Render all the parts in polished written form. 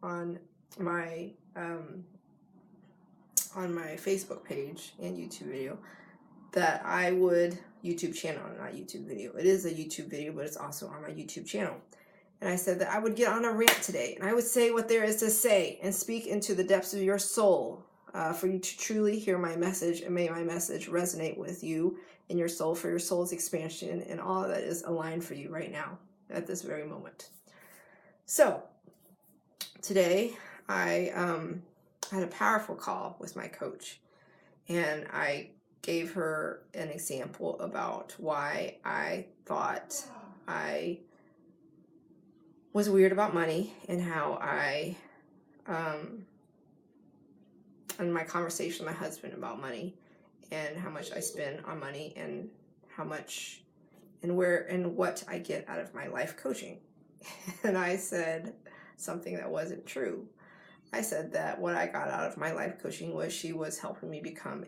on my Facebook page and YouTube video that I would YouTube channel, not YouTube video. It is a YouTube video, but it's also on my YouTube channel. And I said that I would get on a rant today, and I would say what there is to say and speak into the depths of your soul for you to truly hear my message, and may my message resonate with you and your soul for your soul's expansion and all that is aligned for you right now at this very moment. So today I had a powerful call with my coach, and I gave her an example about why I thought I was weird about money, and how I and my conversation with my husband about money, and how much I spend on money, and how much and where and what I get out of my life coaching. And I said something that wasn't true. I said that what I got out of my life coaching was she was helping me become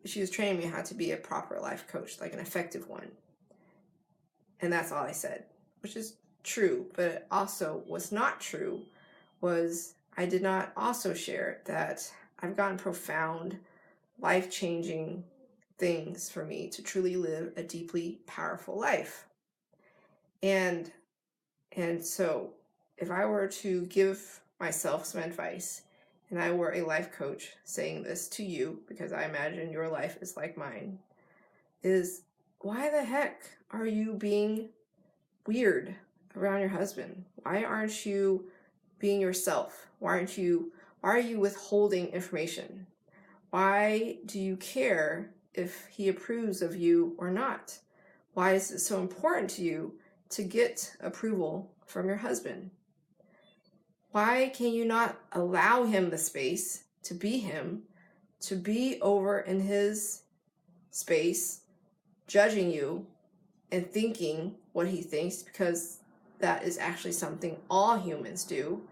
she was training me how to be a proper life coach, like an effective one. And that's all I said, which is true. But also what's not true was I did not also share that I've gotten profound, life-changing things for me to truly live a deeply powerful life. And so if I were to give myself some advice, and I were a life coach saying this to you, because I imagine your life is like mine, is why the heck are you being weird around your husband? Why aren't you being yourself? Why are you withholding information? Why do you care if he approves of you or not? Why is it so important to you to get approval from your husband? Why can you not allow him the space to be him, to be over in his space, judging you and thinking what he thinks, because that is actually something all humans do,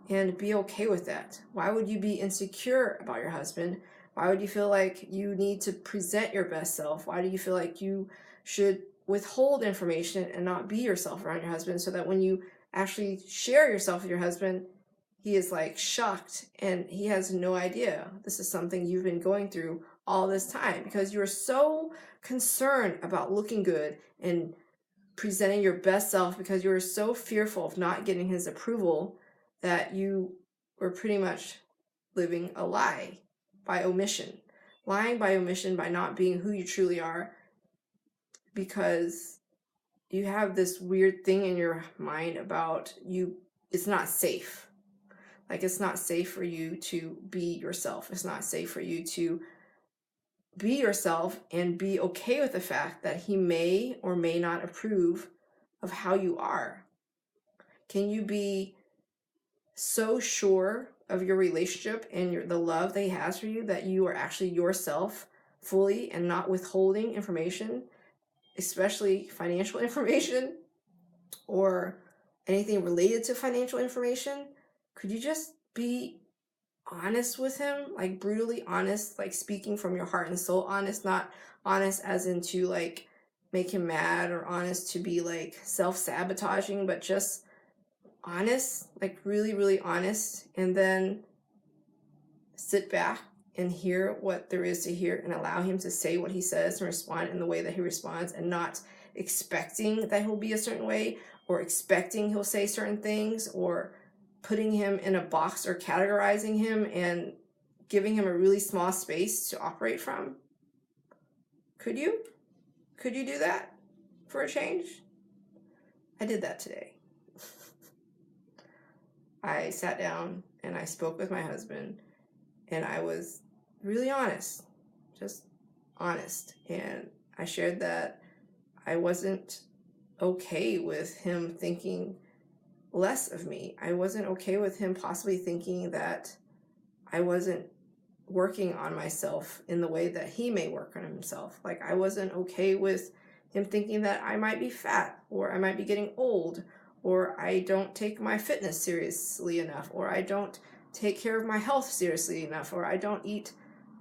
and be okay with that? Why would you be insecure about your husband? Why would you feel like you need to present your best self? Why do you feel like you should withhold information and not be yourself around your husband, so that when you actually share yourself with your husband, he is like shocked and he has no idea this is something you've been going through all this time, because you're so concerned about looking good and presenting your best self, because you were so fearful of not getting his approval that you were pretty much living a lie by omission, lying by omission, by not being who you truly are, because you have this weird thing in your mind about you. It's not safe. Like, it's not safe for you to be yourself. It's not safe for you to be yourself and be okay with the fact that he may or may not approve of how you are. Can you be so sure of your relationship and the love that he has for you that you are actually yourself fully and not withholding information, especially financial information or anything related to financial information? Could you just be honest with him, like brutally honest, like speaking from your heart and soul honest, not honest as in to like make him mad, or honest to be like self-sabotaging, but just honest, like really, really honest, and then sit back and hear what there is to hear and allow him to say what he says and respond in the way that he responds, and not expecting that he'll be a certain way, or expecting he'll say certain things, or putting him in a box or categorizing him and giving him a really small space to operate from. Could you do that for a change? I did that today. I sat down and I spoke with my husband, and I was really honest, just honest. And I shared that I wasn't okay with him thinking less of me. I wasn't okay with him possibly thinking that I wasn't working on myself in the way that he may work on himself. Like, I wasn't okay with him thinking that I might be fat, or I might be getting old, or I don't take my fitness seriously enough, or I don't take care of my health seriously enough, or I don't eat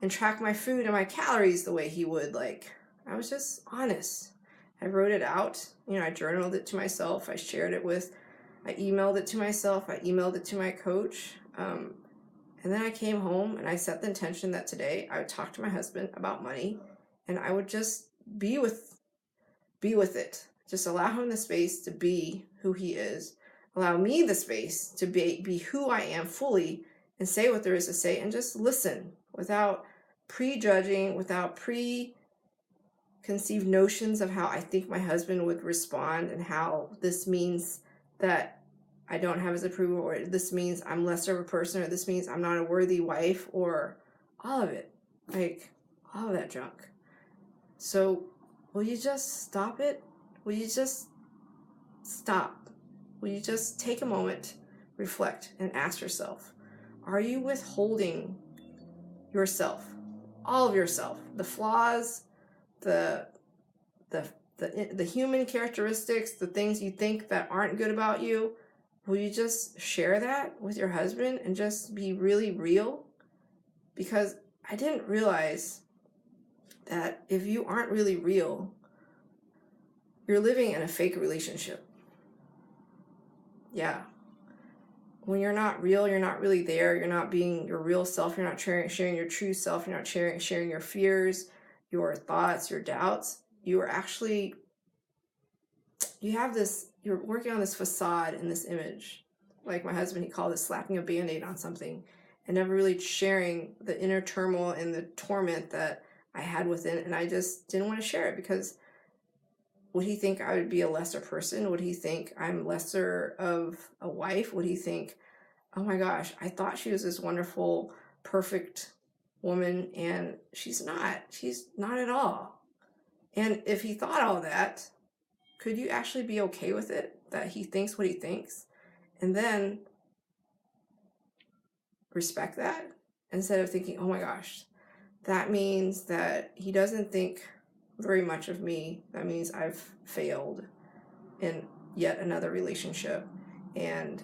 and track my food and my calories the way he would. Like, I was just honest. I wrote it out. I journaled it to myself. I shared it with I emailed it to myself. I emailed it to my coach. And then I came home and I set the intention that today I would talk to my husband about money, and I would just be with it. Just allow him the space to be who he is. Allow me the space to be who I am fully, and say what there is to say, and just listen without prejudging, without preconceived notions of how I think my husband would respond, and how this means that I don't have his approval, or this means I'm lesser of a person, or this means I'm not a worthy wife, or all of it. Like, all of that junk. So, will you just stop it? Will you just stop? Will you just take a moment, reflect, and ask yourself, are you withholding yourself, all of yourself, the flaws, the human characteristics, the things you think that aren't good about you? Will you just share that with your husband and just be really real? Because I didn't realize that if you aren't really real, you're living in a fake relationship. Yeah. When you're not real, you're not really there, you're not being your real self, you're not sharing your true self, you're not sharing your fears, your thoughts, your doubts, you're working on this facade and this image. Like my husband, he called it slapping a Band-Aid on something, and never really sharing the inner turmoil and the torment that I had within, and I just didn't want to share it, because would he think I would be a lesser person? Would he think I'm lesser of a wife? Would he think, oh my gosh, I thought she was this wonderful, perfect woman, and she's not. She's not at all. And if he thought all that, could you actually be okay with it, that he thinks what he thinks, and then respect that, instead of thinking, oh my gosh, that means that he doesn't think very much of me. That means I've failed in yet another relationship, and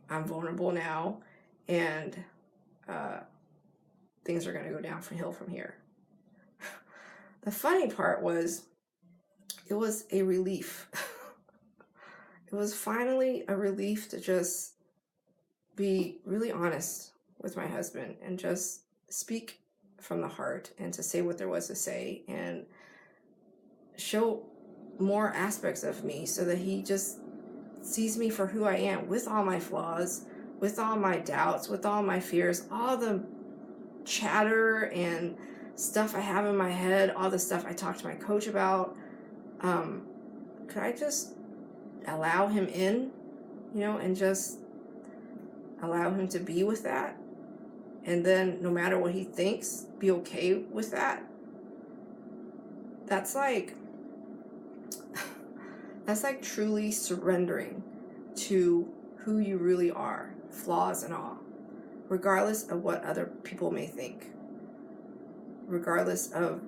I'm vulnerable now, and things are going to go downhill from here. The funny part was, it was a relief. It was finally a relief to just be really honest with my husband and just speak from the heart, and to say what there was to say, and show more aspects of me, so that he just sees me for who I am, with all my flaws, with all my doubts, with all my fears, all the chatter and stuff I have in my head, all the stuff I talk to my coach about. Could I just allow him in, and just allow him to be with that? And then no matter what he thinks, be okay with that? That's like truly surrendering to who you really are, flaws and all, regardless of what other people may think, regardless of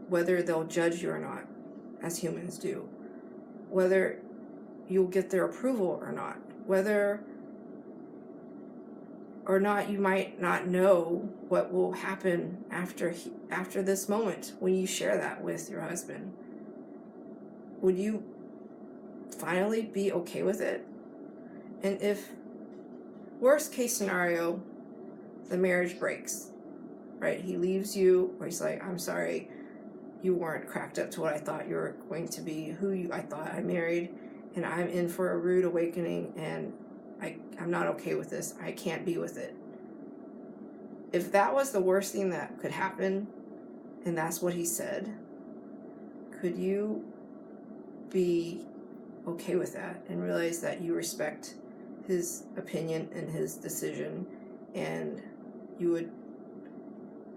whether they'll judge you or not, as humans do, whether you'll get their approval or not, whether or not you might not know what will happen after this moment when you share that with your husband. Would you finally be okay with it? And if, worst case scenario, the marriage breaks, right? He leaves you, or he's like, I'm sorry, you weren't cracked up to what I thought you were going to be, I thought I married, and I'm in for a rude awakening, and I'm not okay with this. I can't be with it. If that was the worst thing that could happen, and that's what he said, could you be okay with that and realize that you respect his opinion and his decision, and you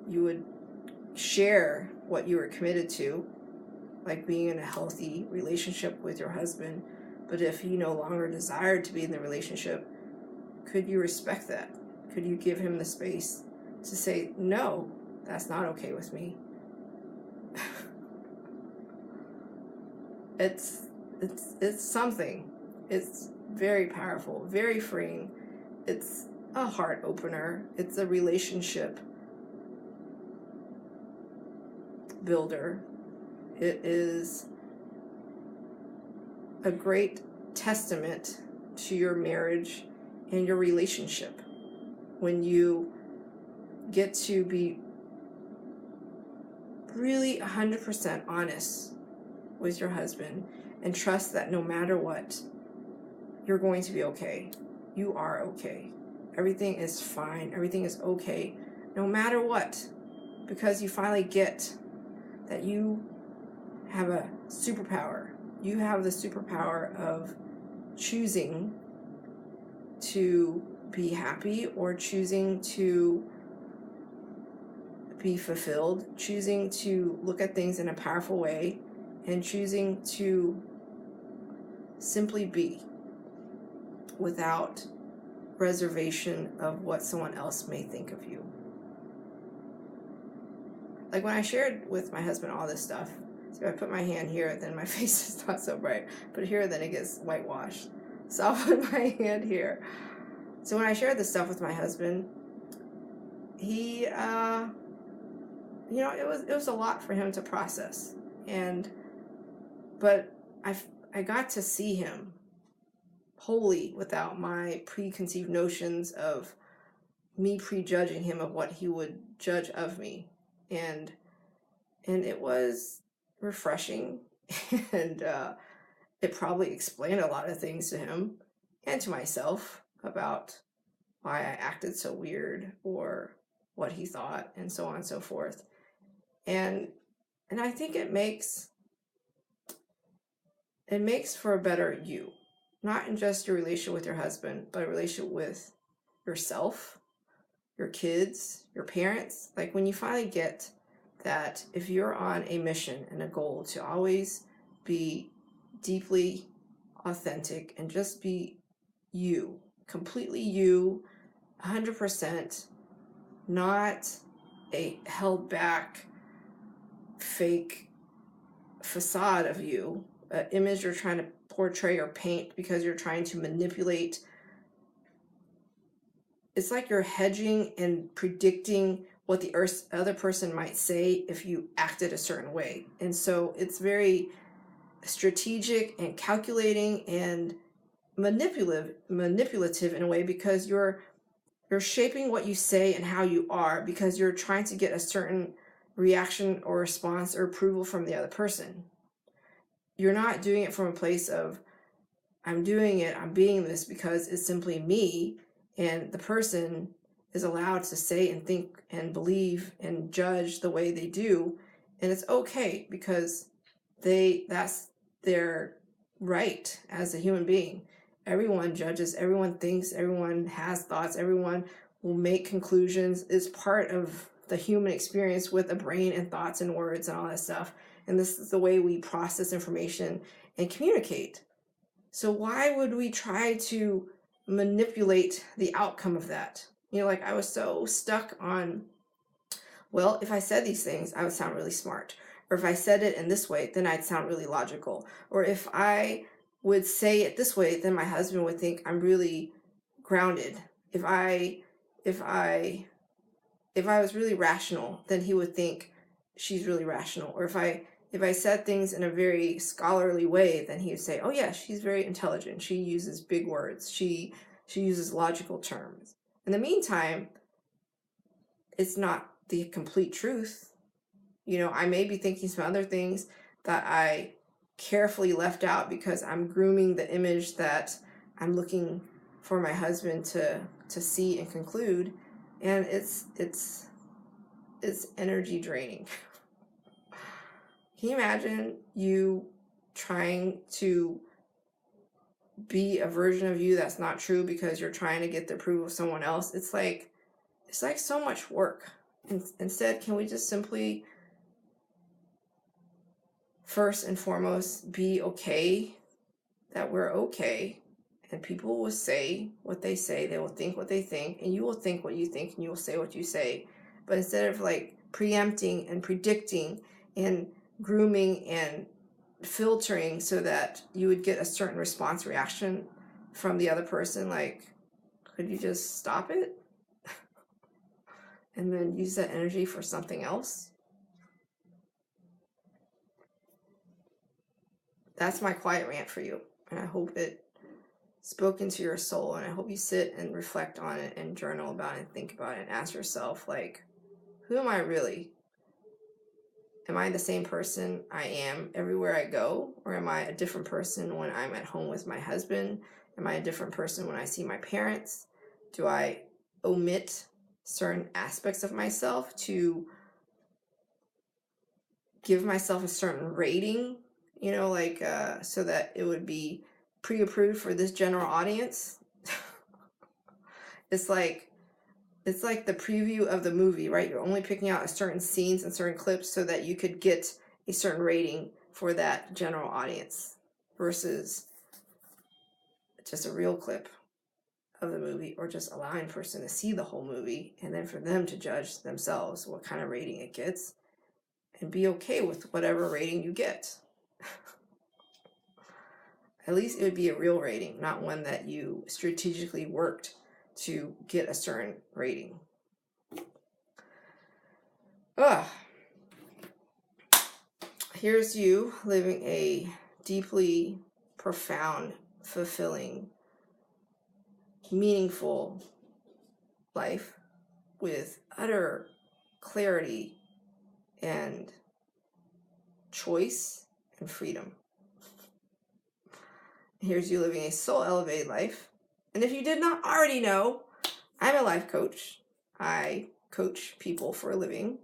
would share what you were committed to, like being in a healthy relationship with your husband? But if he no longer desired to be in the relationship, could you respect that? Could you give him the space to say, no, that's not okay with me? It's something. It's very powerful, very freeing. It's a heart opener. It's a relationship builder. It is a great testament to your marriage and your relationship when you get to be really 100% honest with your husband and trust that no matter what, you're going to be okay. You are okay. Everything is fine. Everything is okay, no matter what, because you finally get that you have a superpower. You have the superpower of choosing to be happy or choosing to be fulfilled, choosing to look at things in a powerful way, and choosing to simply be without reservation of what someone else may think of you. Like when I shared with my husband all this stuff, so I put my hand here, then my face is not so bright, but here then it gets whitewashed. So I'll put my hand here. So when I shared this stuff with my husband, he, it was a lot for him to process. But I got to see him wholly without my preconceived notions of me prejudging him of what he would judge of me. And it was refreshing, and it probably explained a lot of things to him and to myself about why I acted so weird or what he thought and so on and so forth. And I think it makes for a better you, not in just your relationship with your husband, but a relationship with yourself, your kids, your parents. Like when you finally get that if you're on a mission and a goal to always be deeply authentic and just be you, completely you, 100%, not a held back fake facade of you, an image you're trying to portray or paint because you're trying to manipulate. It's like you're hedging and predicting what the other person might say if you acted a certain way. And so it's very strategic and calculating and manipulative in a way, because you're shaping what you say and how you are because you're trying to get a certain reaction or response or approval from the other person. You're not doing it from a place of, I'm doing it, I'm being this because it's simply me, and the person is allowed to say and think and believe and judge the way they do, and it's okay because that's their right as a human being. Everyone judges, everyone thinks, everyone has thoughts, everyone will make conclusions. It's part of the human experience with a brain and thoughts and words and all that stuff. And this is the way we process information and communicate. So why would we try to manipulate the outcome of that? Like I was so stuck on, well, if I said these things, I would sound really smart. Or if I said it in this way, then I'd sound really logical. Or if I would say it this way, then my husband would think I'm really grounded. If I was really rational, then he would think she's really rational. Or if I said things in a very scholarly way, then he would say, oh yeah, she's very intelligent. She uses big words. She uses logical terms. In the meantime, it's not the complete truth. I may be thinking some other things that I carefully left out because I'm grooming the image that I'm looking for my husband to see and conclude, and it's energy draining. Can you imagine you trying to be a version of you that's not true because you're trying to get the approval of someone else? It's like so much work. Instead, can we just simply, first and foremost, be okay that we're okay, and people will say what they say, they will think what they think, and you will think what you think, and you will say what you say. But instead of like preempting and predicting and grooming and filtering so that you would get a certain response reaction from the other person, like, could you just stop it and then use that energy for something else? That's my quiet rant for you. And I hope it spoke into your soul, and I hope you sit and reflect on it and journal about it and think about it and ask yourself, like, who am I really? Am I the same person I am everywhere I go? Or am I a different person when I'm at home with my husband? Am I a different person when I see my parents? Do I omit certain aspects of myself to give myself a certain rating, you know, like so that it would be pre-approved for this general audience? It's like the preview of the movie, right? You're only picking out certain scenes and certain clips so that you could get a certain rating for that general audience versus just a real clip of the movie, or just allowing a person to see the whole movie and then for them to judge themselves what kind of rating it gets and be okay with whatever rating you get. At least it would be a real rating, not one that you strategically worked to get a certain rating. Ugh. Here's you living a deeply profound, fulfilling, meaningful life with utter clarity and choice and freedom. Here's you living a soul elevated life. And if you did not already know, I'm a life coach. I coach people for a living.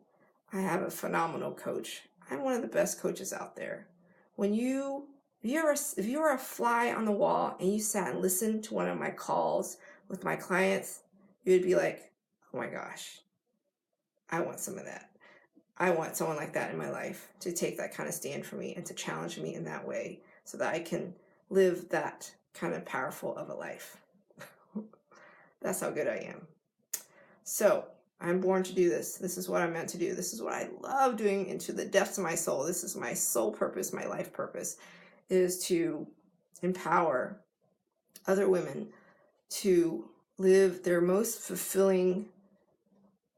I have a phenomenal coach. I'm one of the best coaches out there. If you were a fly on the wall and you sat and listened to one of my calls with my clients, you would be like, oh my gosh, I want some of that. I want someone like that in my life to take that kind of stand for me and to challenge me in that way so that I can live that kind of powerful of a life. That's how good I am. So I'm born to do this. This is what I'm meant to do. This is what I love doing into the depths of my soul. This is my soul purpose, my life purpose, is to empower other women to live their most fulfilling,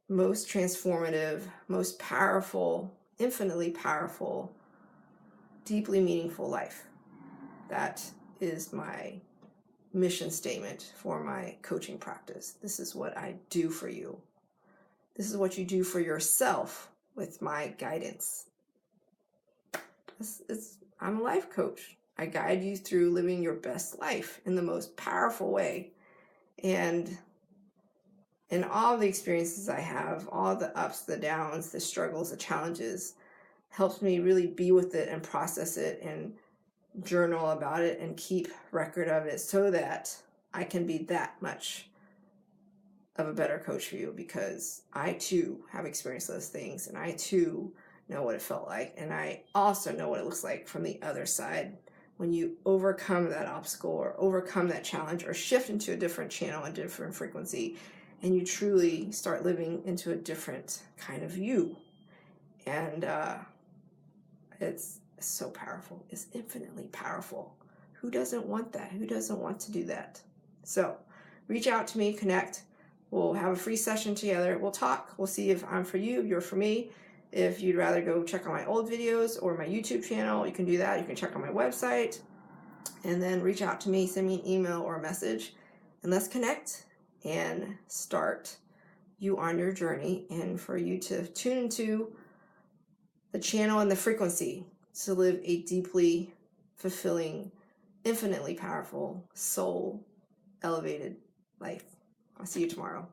most transformative, most powerful, infinitely powerful, deeply meaningful life. That is my mission statement for my coaching practice. This is what I do for you. This is what you do for yourself with my guidance. I'm a life coach. I guide you through living your best life in the most powerful way. And in all the experiences I have, all the ups, the downs, the struggles, the challenges, helps me really be with it and process it and journal about it and keep record of it so that I can be that much of a better coach for you, because I too have experienced those things and I too know what it felt like, and I also know what it looks like from the other side when you overcome that obstacle or overcome that challenge or shift into a different channel, a different frequency, and you truly start living into a different kind of you. And it's so powerful. It's infinitely powerful. Who doesn't want that? Who doesn't want to do that? So reach out to me, connect. We'll have a free session together. We'll talk. We'll see if I'm for you, if you're for me. If you'd rather go check out my old videos or my YouTube channel, you can do that. You can check out my website and then reach out to me, send me an email or a message, and let's connect and start you on your journey, and for you to tune into the channel and the frequency to live a deeply fulfilling, infinitely powerful, soul elevated life. I'll see you tomorrow.